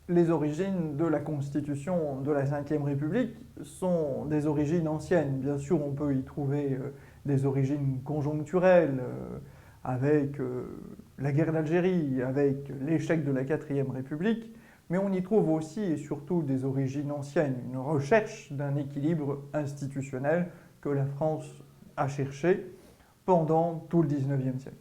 Les origines de la Constitution de la Ve République sont des origines anciennes. Bien sûr, on peut y trouver des origines conjoncturelles avec la guerre d'Algérie, avec l'échec de la Quatrième République, mais on y trouve aussi et surtout des origines anciennes, une recherche d'un équilibre institutionnel que la France a cherché pendant tout le XIXe siècle.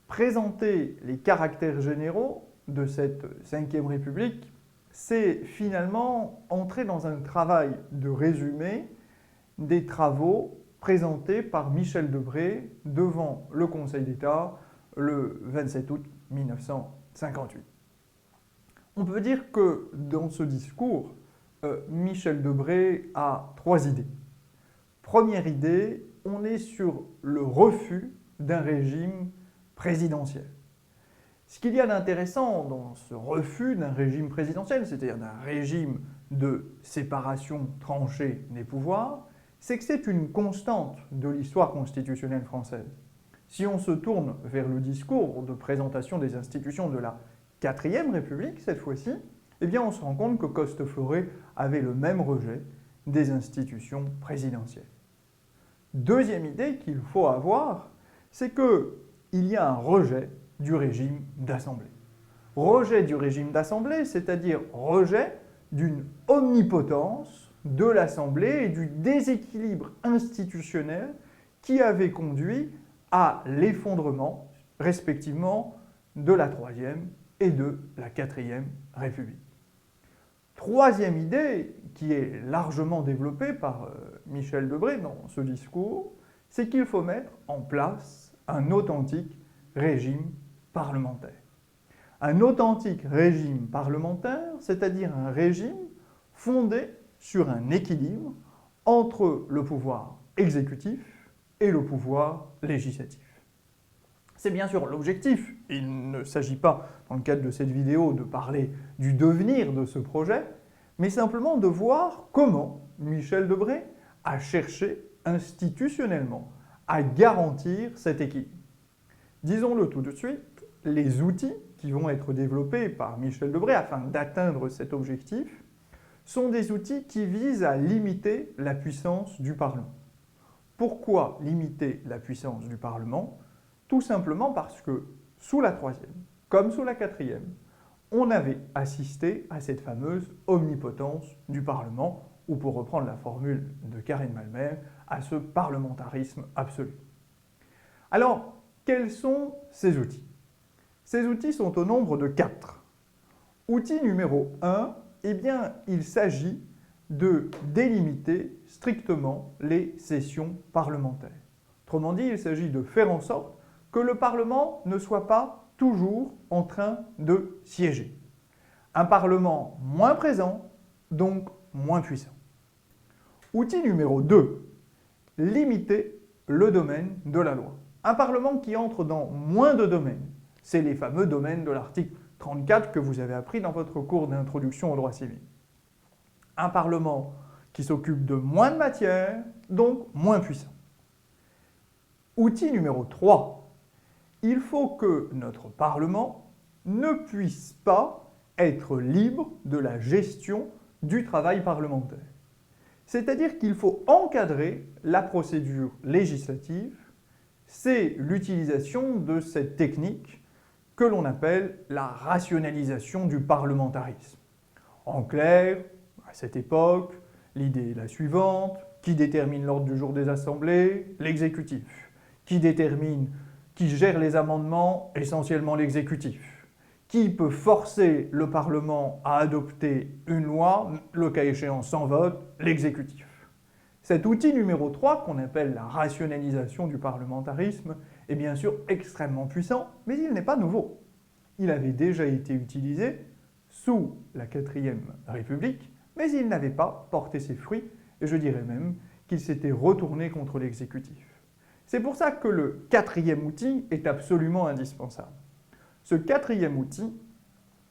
Présenter les caractères généraux de cette Ve République, c'est finalement entrer dans un travail de résumé des travaux présentés par Michel Debré devant le Conseil d'État le 27 août 1958. On peut dire que dans ce discours, Michel Debré a trois idées. Première idée, on est sur le refus d'un régime présidentiel. Ce qu'il y a d'intéressant dans ce refus d'un régime présidentiel, c'est-à-dire d'un régime de séparation tranchée des pouvoirs, c'est que c'est une constante de l'histoire constitutionnelle française. Si on se tourne vers le discours de présentation des institutions de la Quatrième République, cette fois-ci, eh bien on se rend compte que Coste-Florey avait le même rejet des institutions présidentielles. Deuxième idée qu'il faut avoir, c'est qu'il y a un rejet du régime d'assemblée. Rejet du régime d'assemblée, c'est-à-dire rejet d'une omnipotence de l'Assemblée et du déséquilibre institutionnel qui avait conduit à l'effondrement, respectivement, de la Troisième et de la Quatrième République. Troisième idée, qui est largement développée par Michel Debré dans ce discours, c'est qu'il faut mettre en place un authentique régime parlementaire. Un authentique régime parlementaire, c'est-à-dire un régime fondé sur un équilibre entre le pouvoir exécutif et le pouvoir législatif. C'est bien sûr l'objectif. Il ne s'agit pas, dans le cadre de cette vidéo, de parler du devenir de ce projet, mais simplement de voir comment Michel Debré a cherché institutionnellement à garantir cet équilibre. Disons-le tout de suite, les outils qui vont être développés par Michel Debré afin d'atteindre cet objectif sont des outils qui visent à limiter la puissance du Parlement. Pourquoi limiter la puissance du Parlement ? Tout simplement parce que sous la Troisième, comme sous la Quatrième, on avait assisté à cette fameuse omnipotence du Parlement, ou pour reprendre la formule de Karine Malmer, à ce parlementarisme absolu. Alors, quels sont ces outils ? Ces outils sont au nombre de 4. Outil numéro 1, eh bien, il s'agit de délimiter strictement les sessions parlementaires. Autrement dit, il s'agit de faire en sorte que le Parlement ne soit pas toujours en train de siéger. Un Parlement moins présent, donc moins puissant. Outil numéro 2, limiter le domaine de la loi. Un Parlement qui entre dans moins de domaines, c'est les fameux domaines de l'article 34 que vous avez appris dans votre cours d'introduction au droit civil. Un Parlement qui s'occupe de moins de matière, donc moins puissant. Outil numéro 3, il faut que notre Parlement ne puisse pas être libre de la gestion du travail parlementaire. C'est-à-dire qu'il faut encadrer la procédure législative. C'est l'utilisation de cette technique que l'on appelle la rationalisation du parlementarisme. En clair, à cette époque, l'idée est la suivante: qui détermine l'ordre du jour des assemblées? L'exécutif. Qui gère les amendements? Essentiellement l'exécutif. Qui peut forcer le Parlement à adopter une loi, le cas échéant sans vote? L'exécutif. Cet outil numéro 3, qu'on appelle la rationalisation du parlementarisme, est bien sûr extrêmement puissant, mais il n'est pas nouveau. Il avait déjà été utilisé sous la Quatrième République, mais il n'avait pas porté ses fruits, et je dirais même qu'il s'était retourné contre l'exécutif. C'est pour ça que le quatrième outil est absolument indispensable. Ce quatrième outil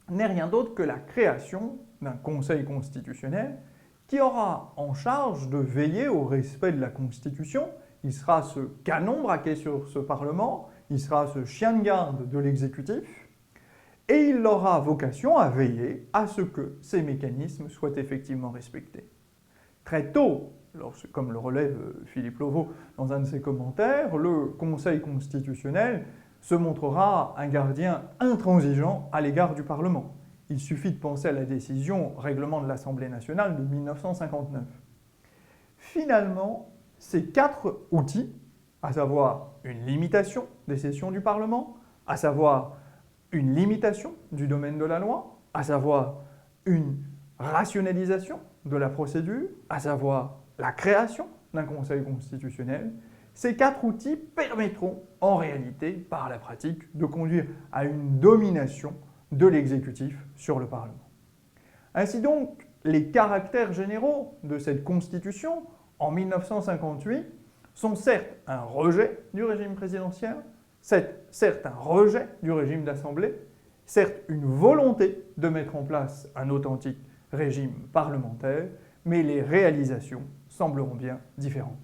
n'est rien d'autre que la création d'un Conseil constitutionnel qui aura en charge de veiller au respect de la Constitution. Il sera ce canon braqué sur ce Parlement, il sera ce chien de garde de l'exécutif, et il aura vocation à veiller à ce que ces mécanismes soient effectivement respectés. Très tôt, comme le relève Philippe Lauveau dans un de ses commentaires, le Conseil constitutionnel se montrera un gardien intransigeant à l'égard du Parlement. Il suffit de penser à la décision règlement de l'Assemblée nationale de 1959. Finalement, ces 4 outils, à savoir une limitation des sessions du Parlement, à savoir une limitation du domaine de la loi, à savoir une rationalisation de la procédure, à savoir la création d'un Conseil constitutionnel, ces 4 outils permettront en réalité, par la pratique, de conduire à une domination de l'exécutif sur le Parlement. Ainsi donc, les caractères généraux de cette Constitution, en 1958, sont certes un rejet du régime présidentiel, certes un rejet du régime d'Assemblée, certes une volonté de mettre en place un authentique régime parlementaire, mais les réalisations sembleront bien différentes.